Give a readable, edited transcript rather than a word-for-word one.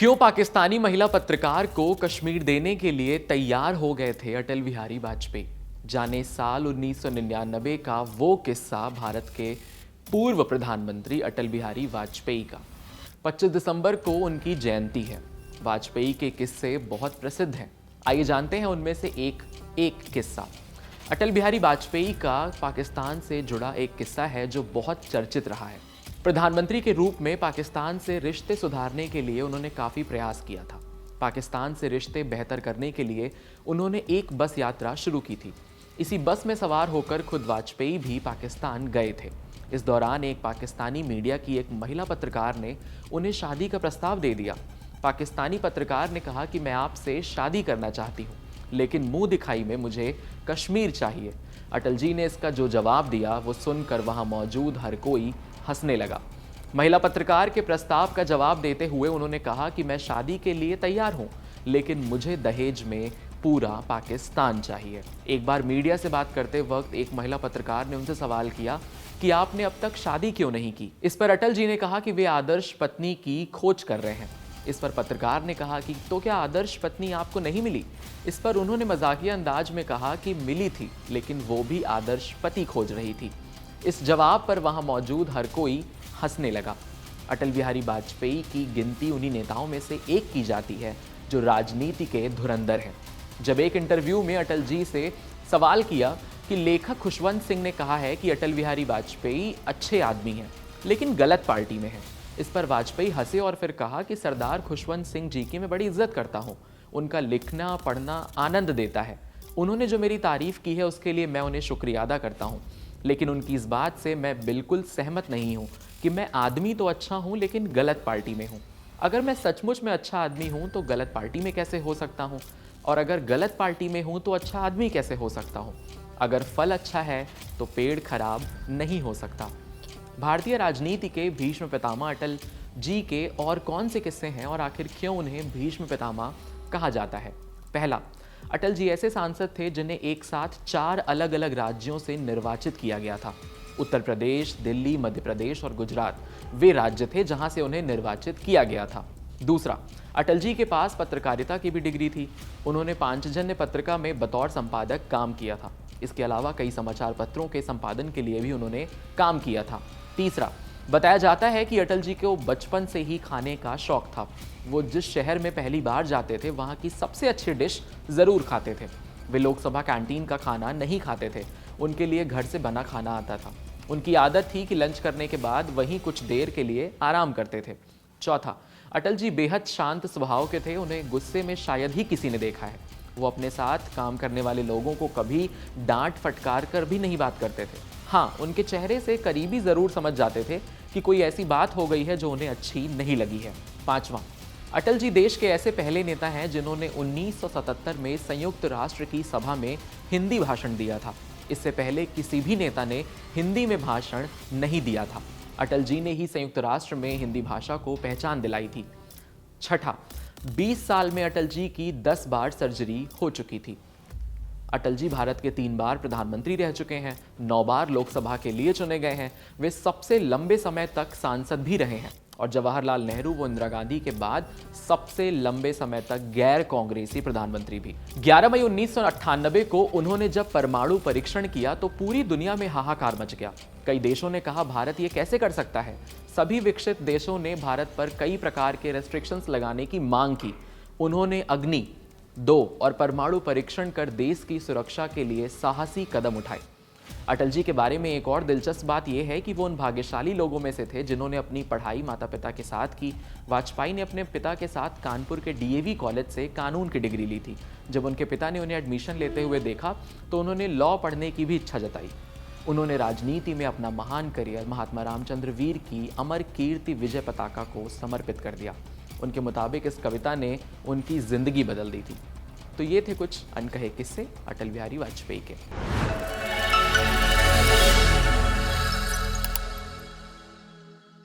क्यों पाकिस्तानी महिला पत्रकार को कश्मीर देने के लिए तैयार हो गए थे अटल बिहारी वाजपेयी? जाने साल 1999 का वो किस्सा भारत के पूर्व प्रधानमंत्री अटल बिहारी वाजपेयी का। 25 दिसंबर को उनकी जयंती है। वाजपेयी के किस्से बहुत प्रसिद्ध हैं। आइए जानते हैं उनमें से एक किस्सा। अटल बिहारी वाजपेयी का पाकिस्तान से जुड़ा एक किस्सा है जो बहुत चर्चित रहा है। प्रधानमंत्री के रूप में पाकिस्तान से रिश्ते सुधारने के लिए उन्होंने काफ़ी प्रयास किया था। पाकिस्तान से रिश्ते बेहतर करने के लिए उन्होंने एक बस यात्रा शुरू की थी। इसी बस में सवार होकर खुद वाजपेयी भी पाकिस्तान गए थे। इस दौरान एक पाकिस्तानी मीडिया की एक महिला पत्रकार ने उन्हें शादी का प्रस्ताव दे दिया। पाकिस्तानी पत्रकार ने कहा कि मैं आपसे शादी करना चाहती हूँ, लेकिन मुंह दिखाई में मुझे कश्मीर चाहिए। अटल जी ने इसका जो जवाब दिया वो सुनकर वहाँ मौजूद हर कोई हंसने लगा। महिला पत्रकार के प्रस्ताव का जवाब देते हुए उन्होंने कहा कि मैं शादी के लिए तैयार हूं, लेकिन मुझे दहेज में पूरा पाकिस्तान चाहिए। एक बार मीडिया से बात करते वक्त एक महिला पत्रकार ने उनसे सवाल किया कि आपने अब तक शादी क्यों नहीं की? इस पर अटल जी ने कहा कि वे आदर्श पत्नी की खोज कर रहे हैं। इस पर पत्रकार ने कहा कि तो क्या आदर्श पत्नी आपको नहीं मिली? इस पर उन्होंने मजाकिया अंदाज में कहा कि मिली थी, लेकिन वो भी आदर्श पति खोज रही थी। इस जवाब पर वहां मौजूद हर कोई हंसने लगा। अटल बिहारी वाजपेयी की गिनती उन्हीं नेताओं में से एक की जाती है जो राजनीति के धुरंधर हैं। जब एक इंटरव्यू में अटल जी से सवाल किया कि लेखक खुशवंत सिंह ने कहा है कि अटल बिहारी वाजपेयी अच्छे आदमी हैं, लेकिन गलत पार्टी में हैं। इस पर वाजपेयी हंसे और फिर कहा कि सरदार खुशवंत सिंह जी की मैं बड़ी इज्जत करता हूँ। उनका लिखना पढ़ना आनंद देता है। उन्होंने जो मेरी तारीफ की है उसके लिए मैं उन्हें शुक्रिया अदा करता हूँ, लेकिन उनकी इस बात से मैं बिल्कुल सहमत नहीं हूं कि मैं आदमी तो अच्छा हूं लेकिन गलत पार्टी में हूं। अगर मैं सचमुच में अच्छा आदमी हूं तो गलत पार्टी में कैसे हो सकता हूं? और अगर गलत पार्टी में हूं तो अच्छा आदमी कैसे हो सकता हूं? अगर फल अच्छा है तो पेड़ खराब नहीं हो सकता। भारतीय राजनीति के भीष्म पितामह अटल जी के और कौन से किस्से हैं और आखिर क्यों उन्हें भीष्म पितामह कहा जाता है? पहला, अटल जी ऐसे सांसद थे जिन्हें एक साथ 4 अलग अलग राज्यों से निर्वाचित किया गया था। उत्तर प्रदेश, दिल्ली, मध्य प्रदेश और गुजरात वे राज्य थे जहां से उन्हें निर्वाचित किया गया था। दूसरा, अटल जी के पास पत्रकारिता की भी डिग्री थी। उन्होंने पांचजन्य पत्रिका में बतौर संपादक काम किया था। इसके अलावा कई समाचार पत्रों के संपादन के लिए भी उन्होंने काम किया था। तीसरा, बताया जाता है कि अटल जी को बचपन से ही खाने का शौक था। वो जिस शहर में पहली बार जाते थे वहाँ की सबसे अच्छी डिश ज़रूर खाते थे। वे लोकसभा कैंटीन का खाना नहीं खाते थे, उनके लिए घर से बना खाना आता था। उनकी आदत थी कि लंच करने के बाद वहीं कुछ देर के लिए आराम करते थे। चौथा, अटल जी बेहद शांत स्वभाव के थे। उन्हें गुस्से में शायद ही किसी ने देखा है। वो अपने साथ काम करने वाले लोगों को कभी डांट फटकार कर भी नहीं बात करते थे। हाँ, उनके चेहरे से करीबी ज़रूर समझ जाते थे कि कोई ऐसी बात हो गई है जो उन्हें अच्छी नहीं लगी है। पांचवा, अटल जी देश के ऐसे पहले नेता हैं जिन्होंने 1977 में संयुक्त राष्ट्र की सभा में हिंदी भाषण दिया था। इससे पहले किसी भी नेता ने हिंदी में भाषण नहीं दिया था। अटल जी ने ही संयुक्त राष्ट्र में हिंदी भाषा को पहचान दिलाई थी। छठा, 20 साल में अटल जी की 10 बार सर्जरी हो चुकी थी। अटल जी भारत के 3 बार प्रधानमंत्री रह चुके हैं, 9 बार लोकसभा के लिए चुने गए हैं। वे सबसे लंबे समय तक सांसद भी रहे हैं और जवाहरलाल नेहरू व इंदिरा गांधी के बाद सबसे लंबे समय तक गैर कांग्रेसी प्रधानमंत्री भी। 11 मई 1998 को उन्होंने जब परमाणु परीक्षण किया तो पूरी दुनिया में हाहाकार मच गया। कई देशों ने कहा भारत ये कैसे कर सकता है। सभी विकसित देशों ने भारत पर कई प्रकार के रेस्ट्रिक्शंस लगाने की मांग की। उन्होंने अग्नि 2 और परमाणु परीक्षण कर देश की सुरक्षा के लिए साहसी कदम उठाए। अटल जी के बारे में एक और दिलचस्प बात यह है कि वो उन भाग्यशाली लोगों में से थे जिन्होंने अपनी पढ़ाई माता पिता के साथ की। वाजपेयी ने अपने पिता के साथ कानपुर के डीएवी कॉलेज से कानून की डिग्री ली थी। जब उनके पिता ने उन्हें एडमिशन लेते हुए देखा तो उन्होंने लॉ पढ़ने की भी इच्छा जताई। उन्होंने राजनीति में अपना महान करियर महात्मा रामचंद्र वीर की अमर कीर्ति विजय पताका को समर्पित कर दिया। उनके मुताबिक इस कविता ने उनकी जिंदगी बदल दी थी। तो ये थे कुछ अनकहे किस्से अटल बिहारी वाजपेयी के।